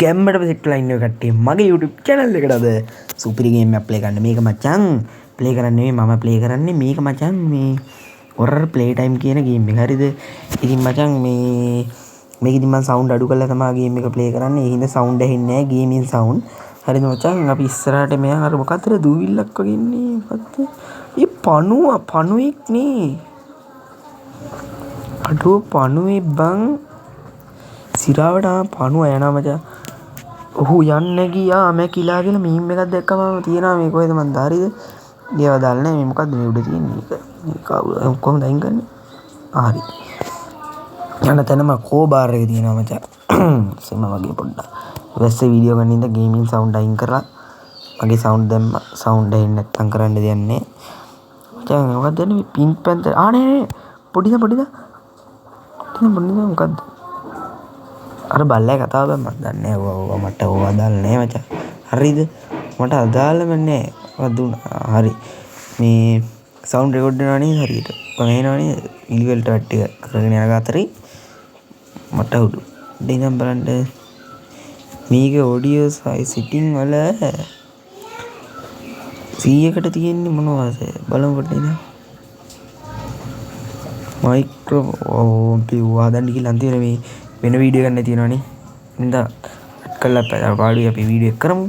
ගැම්මට සිටලා ඉන්න කට්ටිය මගේ YouTube channel එකට අද සුපිරි ගේම් එකක් ප්ලේ කරන්න. මේක මචං ප්ලේ කරන්නේ මම ප්ලේ කරන්නේ මේක මචං මේ හොරර් ප්ලේ ටයිම් කියන ගේම් එක. හරිද? ඉතින් මචං මේක ඉතින් මම සවුන්ඩ් අඩු කරලා තමයි ගේම් එක ප්ලේ කරන්නේ. ඒ හින්දා සවුන්ඩ් ඇහෙන්නේ නැහැ ගේමින් සවුන්ඩ්. හරිද මචං? අපි ඉස්සරහට මෙයා අර මොකක්ද දූවිල්ලක් වගේ ඉන්නේ. මොකක්ද? ඒ පණුවෙක් නේ. අඩෝ පණුවේ බං සිරාවට පණුව යනවා මචං. ඔහු යන්න ගියා මැකිලා කියලා මීම් එකක් දැක්කම තියෙනවා මේ කොහෙද මන්ද. හරිද? ඒව දාලා නැහැ මේ මොකද්ද මේ උඩ තියෙන්නේ මේක කොහොමද අයින් කරන්නේ? හරි. යන තැනම කෝ බාර් එක තියෙනවා මචං. සෙම වගේ පොඩ්ඩක්. වැස්සේ වීඩියෝ ගන්න ඉඳ ගේමින් සවුන්ඩ් අයින් කරලා මගේ සවුන්ඩ් දැම්ම සවුන්ඩ් ඇහෙන්නේ නැත්තම් කරන්න දෙයක් නැහැ. මචං මොකද්ද මේ පින්ක් පැන්තර් නේ පොඩිද මොකද්ද? අර බල්ලයි කතාව බෑ මම දන්නේ නැහැ. ඔව් මට ඕව අදාළ නැහැ මචං. හරිද? මට අදාළම නැහැ. වදුනා. හරි. මේ සවුන්ඩ් රෙකෝඩ් වෙනවා නේද හරියට? කොහේ එනවා නේද? ඉලිවෙල්ට වැට් ටික කරගෙන යන අතරේ මට උඩු. දෙනම් බලන්න මේක ඔඩියෝ සෙටින් වල 100කට තියෙන්නේ මොනවද? බලමු පොඩ්ඩක් නේද? මයික්‍රෝ කිව්වා දැන් කියලා අන්තිමට මේ වෙන වීඩියෝ ගන්න තියෙනවනේ. ඉඳා කළා පාඩුවේ අපි වීඩියෝ එක කරමු.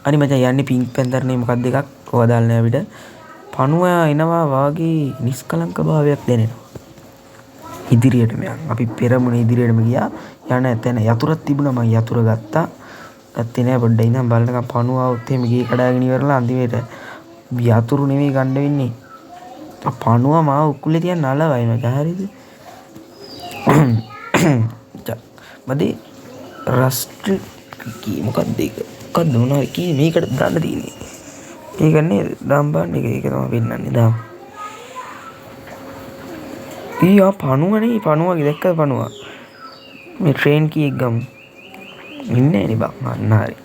අනි මචං යන්නේ පින්ක් පැන්තර් නේ මොකක්ද එකක් ඔය දාලා නෑ අපිට. පණුව එනවා වාගේ නිස්කලංක භාවයක් දැනෙනවා. ඉදිරියට මෙයන් අපි පෙරමුණ ඉදිරියටම ගියා. යන තැන යතුරක් තිබුණා මම යතුර ගත්තා. ගත්තේ නෑ පොඩ්ඩක් ඉඳන් බලනකම් පණුව આવුත් එහෙම ගියේ කඩාගෙන ඉවරලා අන්තිමේට යතුරු නෙවෙයි ගන්න වෙන්නේ. පණුව මාව උකුලේ තියන් නලවයි මචං. හරිද? මදි රස්ට් කී මොකක්ද ඒක? මොකක්ද මොනවද කී මේකට දාන්න තියෙන්නේ? ඒක නේද? දාම් බාන්න එක ඒක තමයි වෙන්නන්නේ දාම්. ඊයා පණුවනේ පණුවගේ දැක්කද පණුව? මේ ට්‍රේන් කී එක ගමු. ඉන්නේ නේ බං අන්න හරි.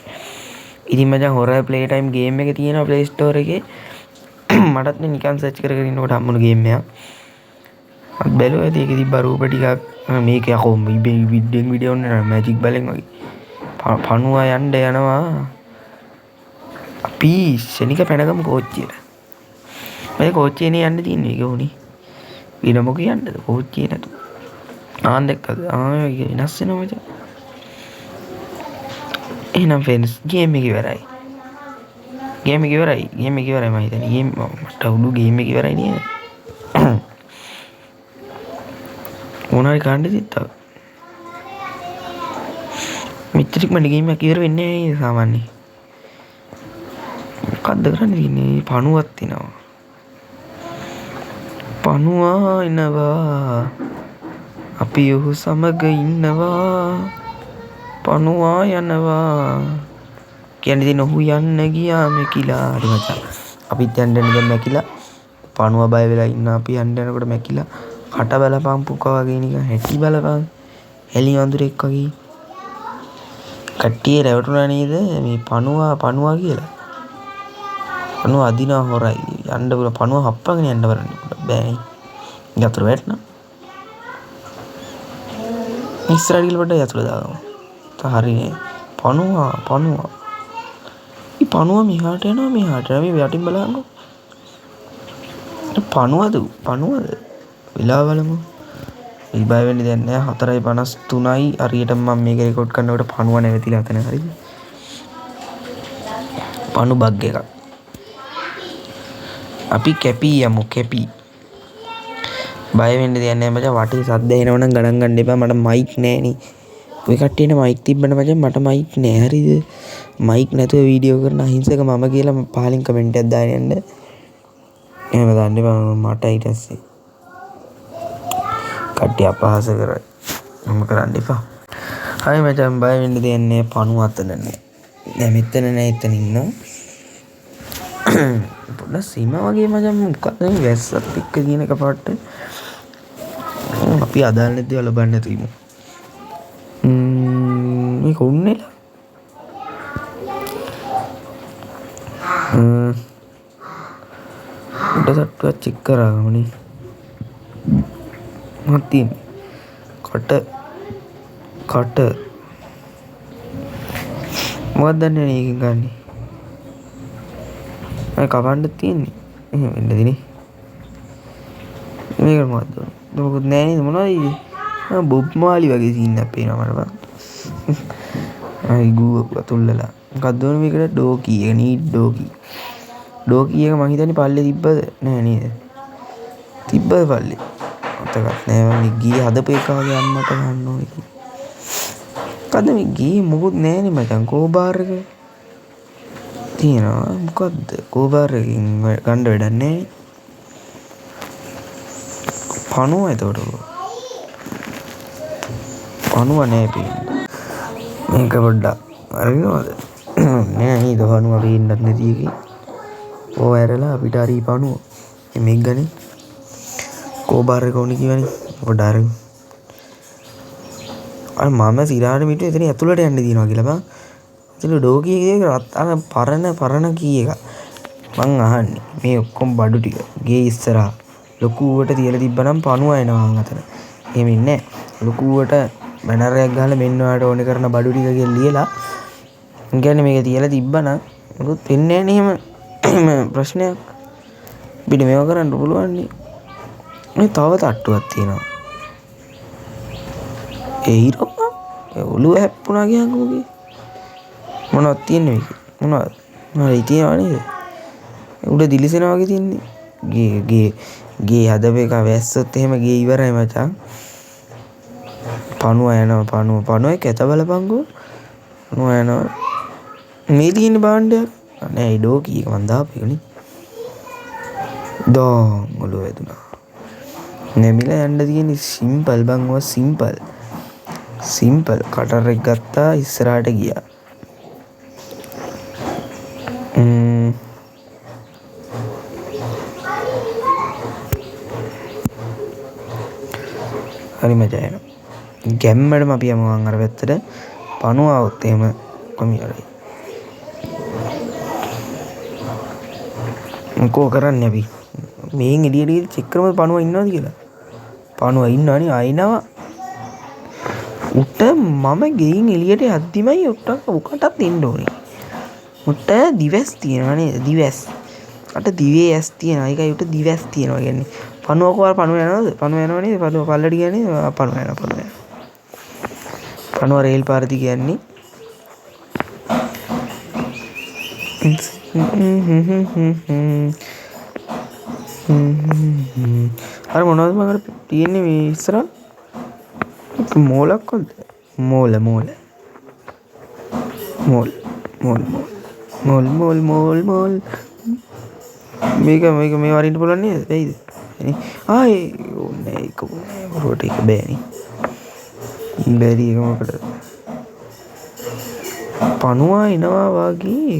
ඉතින් මචං හොරර් ප්ලේ ටයිම් ගේම් එක තියෙනවා ප්ලේ ස්ටෝර් එකේ. මටත් නේ නිකන් සර්ච් කරගෙන ඉන්නකොට හම්බුන ගේම් එකක්. මත් බැලුවා ඒකේ තිබ්බ රූප ටිකක් මේක යකෝ වීඩියෝ නේ මැජික් බලෙන් වගේ. පණුව යන්න යනවා. අපි ශනික පැනගමු කෝච්චියට. මේ කෝච්චියනේ යන්න තියෙන්නේ ඒක උනේ. වෙන මොකද යන්නද කෝච්චිය නේද? ආන් දැක්කද? ඒක වෙනස් වෙනවා මචං. එහෙනම් ෆ්‍රෙන්ඩ්ස් ගේම් එක ඉවරයි. ගේම් එක ඉවරයි මම හිතන්නේ. ගේම් මට උඩු ගේම් එක ඉවරයි නේද? මොනවාරි කාණ්ඩ තිත්තා. මෙච්චරික් මට ගේම් එක ඉවර වෙන්නේ නැහැ නේද සාමාන්‍යයෙන්. මොකද්ද කරන්න තියෙන්නේ? පණුවක් තිනවා. පණුවා එනවා. අපි ඔහු සමග ඉන්නවා. පණුවා යනවා. කියන්නේ දින ඔහු යන්න ගියා මැකිලා. හරි මචං. අපිත් යන්න දැන් මැකිලා. පණුව බය වෙලා ඉන්න අපි යන්න යනකොට මැකිලා. කට බලපම් පුකා වගේ නිකන් හැටි බලපම්. එලි වඳුරෙක් වගේ. කට්ටිය රැවටුණා නේද මේ පණුවා කියලා. පණුව අදිනා හොරයි. යන්න බුල පණුව හප්පගෙන යන්න බලන්න බෑනේ. යතුරු වැටෙනවා. ඉස්සරහට ගිහලා පොඩ්ඩක් යතුරු දාගමු. හරිනේ. පණුව. ඊ පණුව මෙහාට යනවා මෙහාට. අපි යටින් බලන්නකො. පණුවද? වෙලා බලමු. ඉබය වෙන්නේ දැන් නෑ 4:53යි හරියටම මම මේක රෙකෝඩ් කරනකොට පණුව නැවතිලා තන. හරිද? පණු බග් එකක්. අපි කැපී යමු කැපී. බය වෙන්න දෙයක් නෑ මචං. වටේ සද්ද එනවනම් ගණන් ගන්න එපා. මට මයික් නෑනේ. ඔය කට්ටියනේ මයික් තිබ්බන මචං මට මයික් නෑ. හරිද? මයික් නැතුව වීඩියෝ කරන අහිංසක මම කියලා පහලින් කමෙන්ට් එකක් දාන්න යන්න. එහෙම දාන්න එපා මට ඊට පස්සේ. කට්ටිය අපහාස කරයි. මම කරන්න එපා. හරි මචං බය වෙන්න දෙයක් නෑ. පණුව අතන නෑ. දැන් මෙතන නෑ එතන ඉන්නවා. පොඩ්ඩක් සීම වගේ මචං මොකක්ද මේ වැස්සත් එක්ක කියන එකපාරට අපි අදාළ නැති දේවල් ලබන්න තියෙමු. මේක උන්නේලා. උඩ සට්ටුවක් චෙක් කරාගමනේ. මත් තියෙන්නේ. කට මොකක්ද දන්නේ නැහැ ඒකෙන් ගන්නේ. අය කවන්න තියෙන්නේ. එහෙම වෙන්න දිනේ. මේක මොකද්ද? මොකද නෑ නේද මොනවද? බොබ් මාලි වගේ සීන් එකක් පේනවා මට බං. අයි ගූ තුල්ලලා. මොකක්ද ඕනේ මේකට ඩෝකි එක නීඩ් ඩෝකි. ඩෝකි එක මං හිතන්නේ පල්ලේ තිබ්බද? නෑ නේද? තිබ්බද පල්ලේ? අතකත් නෑ මම ගියේ හදපු එක වගේ අම්මට ගන්න ඕනේ කි. මොකද්ද මේ ගියේ මොකුත් නෑනේ මචං කෝබාර් එක. තියනවා මොකද්ද කෝබාර් එකකින් ගන්න වැඩක් නෑ. පණුව එතකොට. පණුව නෑ පේන්නේ. මේක පොඩ්ඩක් අරිනවද? නෑ නේද පණුව පේන්නත් නැති එකේ. ඕව ඇරලා අපිට හරි පණුව. මේක ගන්නේ. කෝබාර් එක ඕනේ කියවනේ. පොඩ්ඩ අරින්. අර මම සිරාට මිට එතන ඇතුළට යන්න දිනවා කියලා බං. එතන ඩෝකි එකේ අර පරණ කී එක. මං අහන්නේ මේ ඔක්කොම බඩු ටික ගේ ඉස්සරහා ලොකුවට තියලා තිබ්බනම් පණුව එනවා අතන. එහෙම ඉන්නේ ලොකුවට බැනර් එකක් ගහලා මෙන්න ඔයාලට ඕනේ කරන බඩු ටික කියලා ලියලා. ඒ කියන්නේ මේක තියලා තිබ්බනම් මොකුත් වෙන්නේ නැහැ නේ එහෙම ප්‍රශ්නයක්. අපිට මේව කරන්න පුළුවන් නේ. මේ තව තට්ටුවක් තියෙනවා. ඒ හිරෝ ඔළුව හැප්පුණා කියන්කෝගේ. මොනවද තියෙන්නේ මේක? මොනවද? මොනවද තියෙනව නේද? උඩ දිලිසෙනා වගේ තියන්නේ. ගේ හදපු එක වැස්සොත් එහෙම ගේ ඉවරයි මචං. පණුව යනවා පණුව කැත බලපංකෝ. පණුව යනවා. මේ තියෙන භාණ්ඩයක් නෑ ඒ ඩෝකි එක මන් දාපේකනේ. දෝන් ඔළුව වැදුනා. නැමිලා යන්න තියෙන්නේ සිම්පල් බං ඔය සිම්පල් කටර් එක ගත්තා ඉස්සරහට ගියා. හරි මචං එනවා. ගැම්මඩම අපි යමු අර පැත්තට. පණුව આવුත් එහෙම කොමියරයි. මොකෝ කරන්නේ අපි? මේන් එළියට චෙක් කරමු පණුව ඉන්නවද කියලා. පණුව ඉන්නවනේ ආයිනවා. උට මම ගෙයින් එළියට යද්දිමයි උකටත් එන්න ඕනේ. උට දිවස් තියෙනවා නේද? දිවස්. අට දිවේ ඇස් තියෙනවා. ඒකයි උට දිවස් තියෙනවා කියන්නේ. පණුව කොහොම පණුව යනවද? පණුව යනව නේද? පණුව පල්ලට කියන්නේ පණුව යනවා. පණුව රේල් පාරදි කියන්නේ. අර මොනවද මකට තියෙන්නේ මේ ඉස්සරහ? මෝලක්වද? මෝල් මේක මේ වරින්ට පුළුවන් නේද? වෙයිද? ආයේ ඕනේ ඒක රොට එක බෑනේ. බැරි එක මොකටද? පණුවා එනවා වගේ.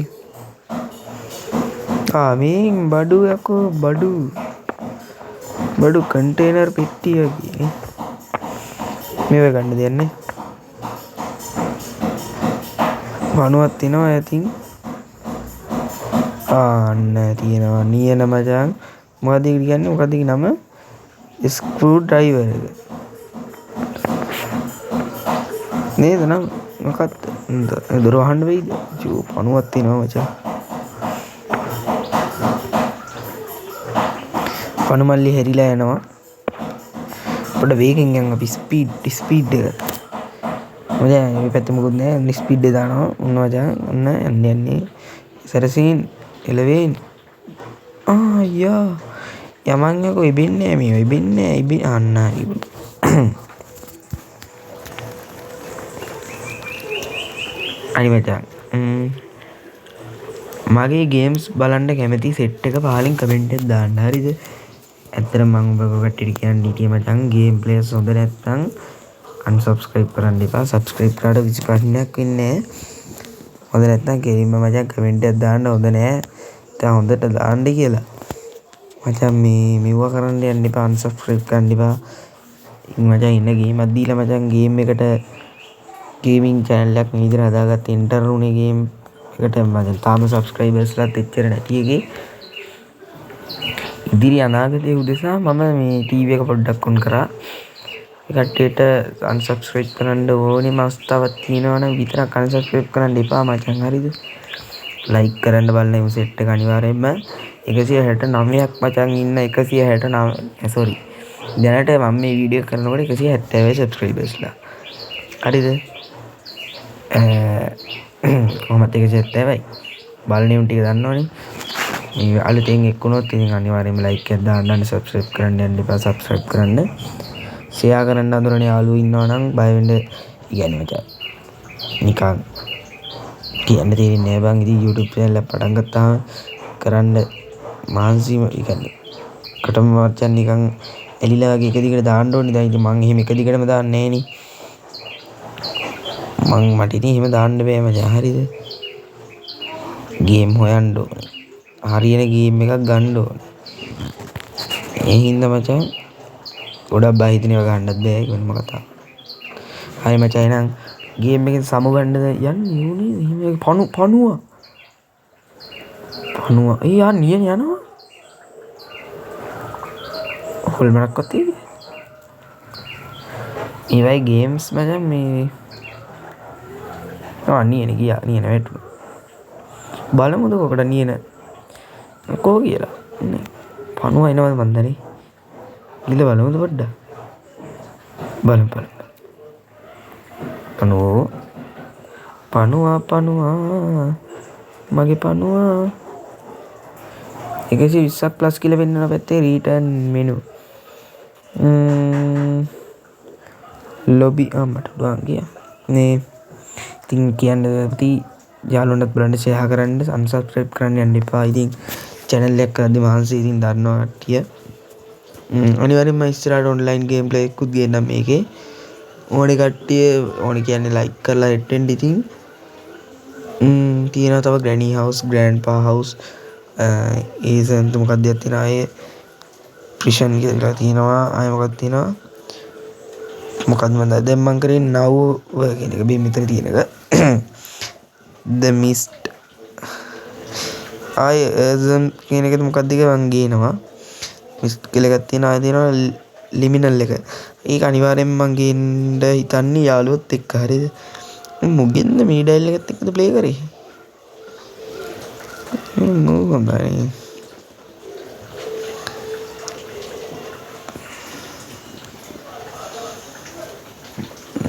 මේ බඩු යකෝ බඩු කන්ටේනර් පෙට්ටිය වගේ. මේව ගන්න දෙන්නේ. පණුවක් එනවා ඇතින්. අන්න තියෙනවා නියන මචං. මොකද ඒක කියන්නේ? මොකද ඒක නම? ස්ක්‍රූ ඩ්‍රයිවර් එක. නේද නම් මොකක්ද? දොර වහන්න වෙයිද? චෝ පණුවක් තියෙනවා මචං. පණු මල්ලි හැරිලා යනවා. පොඩ වේගෙන් යන් අපි ස්පීඩ් එක. මචං මේ පැත්තේ මොකුත් නෑ. ස්පීඩ් එක දානවා. ඔන්න මචං ඔන්න යන්නේ. සරසින් එලවෙන්. යා යමන් යකෝ ඉබින්නේ මේ ඉබින්නේ අන්න හරි. අනි මචං මගේ ගේම්ස් බලන්න කැමති සෙට් එක පහලින් කමෙන්ට් එකක් දාන්න. හරිද? ඇත්තටම මම ඔබ කට්ටියට කියන්නේ හිටියේ මචං ගේම් ප්ලේස් හොඳ නැත්නම් unsubscribe කරන්න එපා. subscribe කරාට 25ක් වෙන්නේ නැහැ. හොඳ නැත්නම් කෙලින්ම මචං කමෙන්ට් එකක් දාන්න. හොඳ නෑ. දැන් හොඳට දාන්න කියලා. මචං මෙව්ව කරන්න යන්න එපා. unsubscribe කරන්න එපා. මචං ඉන්න ගේමක් දීලා මචං ගේම් එකට ගේමින් channel එකක් මේ විදිහට හදාගත්ත enter උනේ ගේම් එකට මචං තාම subscribersලාත් එච්චර නැති එකේ. ඉදිරි අනාගතයේ උදෙසා මම මේ TV එක පොඩ්ඩක් ඔන් කරා. කට්ටියට unsubscribe කරන්න ඕනෙම අවස්ථාවක් තියෙනවා නම් විතරක් unsubscribe කරන්න එපා මචං හරිද? like කරන්න බලන්න මේ set එක අනිවාර්යයෙන්ම 169ක් මචං ඉන්න 169 sorry දැනට මම මේ වීඩියෝ කරනකොට 170 subscribersලා හරිද? කොහොමද 170යි බලන්නේ උන් ටික දන්නවනේ. මේ අලුතෙන් එක්කුණොත් ඉතින් අනිවාර්යයෙන්ම like එකක් දාන්න subscribe කරන්න යන්න එපා. subscribe කරන්න ෂෙයා කරන්න අඳුරන යාළුවෝ ඉන්නවා නම් බය වෙන්න කියන්නේ මචං නිකන් කියන්න තේරෙන්නේ නැහැ බං. ඉතින් YouTube channel එක පටන් ගත්තාම කරන්න මානසිකව කියන්නේ කටම මචං නිකන් එලිලා වගේ එක දිගට දාන්න ඕනේ. දැන් ඉතින් මං එහෙම එක දිගටම දාන්නේ නැහැ නේ. මට ඉතින් එහෙම දාන්න බෑ මචං හරිද? ගේම් හොයන්න ඕනේ. හරියන ගේම් එකක් ගන්න ඕනේ. ඒ හින්දා මචං ගොඩක් බය හිතෙන ඒවා ගන්නත් බෑ. ඒක වෙනම කතාවක්. හරි මචං එහෙනම් ගේම් එකෙන් සමු ගන්නද යන්නේ ඌනේ එහෙම පණුවා. යා නියන යනවා. හොල්මනක්වත් තියෙන්නේ. ඊවයි ගේම්ස් මචං මේ නියන ගියා නියන වැටුණා. බලමුද කොකට නියන කෝ කියලා පණුව එනවද මන්දනේ ගිල බලමුද පොඩ්ඩක් බලමු පණුවා මගේ පණුවා 120ක් ප්ලස් කියලා වෙන්නන පැත්තේ රිටර්න් මෙනු ලොබි මට පුළුවන් ගියා නේ. ඉතින් කියන්න ඇති යාළුවන්ටත් බලන්න ෂෙයා කරන්න unsubscribe කරන්න යන්න එපා. ඉතින් channel එක කරද්දි මහන්සි ඉතින් දන්නවා කට්ටිය. අනිවාර්යෙන්ම ඉස්සරහට online gameplay එකකුත් ගේන්නම් මේකේ. ඕනේ කට්ටිය ඕනේ කියන්නේ like කරලා හෙට්ටෙන්න ඉතින් තියෙනවා තව granny house grandpa house ඒ සෙන්ත මොකක්ද තියෙනවා ආයේ prison කියලා තියෙනවා ආයේ මොකක්ද තියෙනවා මොකක්ද මන්ද දැන් මං කරේ now කියන එක මේ මෙතන තියෙන එක the mist ආයේ කියන එකද මොකක්ද කියලා මං ගේනවා mist කියලා එකක් තියෙනවා ආයේ තියෙනවා liminal එක. ඒක අනිවාර්යෙන්ම මං ගේන්න හිතන්නේ යාළුවොත් එක්ක හරිද? මුගෙන්ද මේ ඩයල් එකත් එක්කද ප්ලේ කරේ? මොකක්ද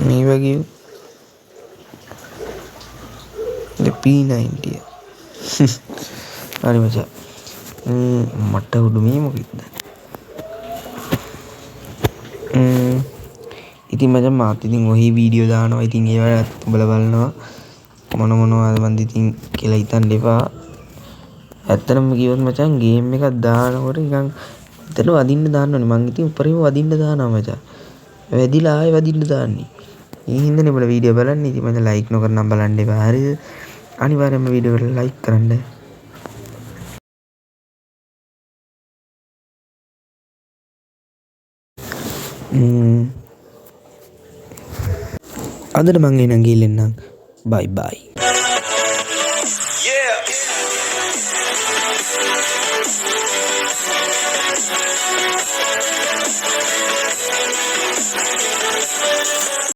මේ වගේ P90 හරි මචං මට උඩු මේ මොකක්ද ඉතින් මචං මාත් ඉතින් ඔහි වීඩියෝ දානවා. ඉතින් ඒවට උඹලා බලනවා මොනවද මන්ද ඉතින් කියලා හිතන්න එපා. ඇත්තටම කිව්වොත් මචං ගේම් එකක් දානකොට නිකන් හිතට වදින්න දාන්න ඕනේ. මං ඉතින් උඩරිම වදින්න දානවා මචං. වැදිලා ආයෙ වදින්න දාන්නේ. ඒ හින්දානේ උඹලා වීඩියෝ බලන්නේ. ඉතින් මචං ලයික් නොකර නම් බලන්න එපා. හරිද? අනිවාර්යයෙන්ම වීඩියෝ එකට ලයික් කරන්න. අදට මං එනං ගිහින් එන්නම්. බයි බයි.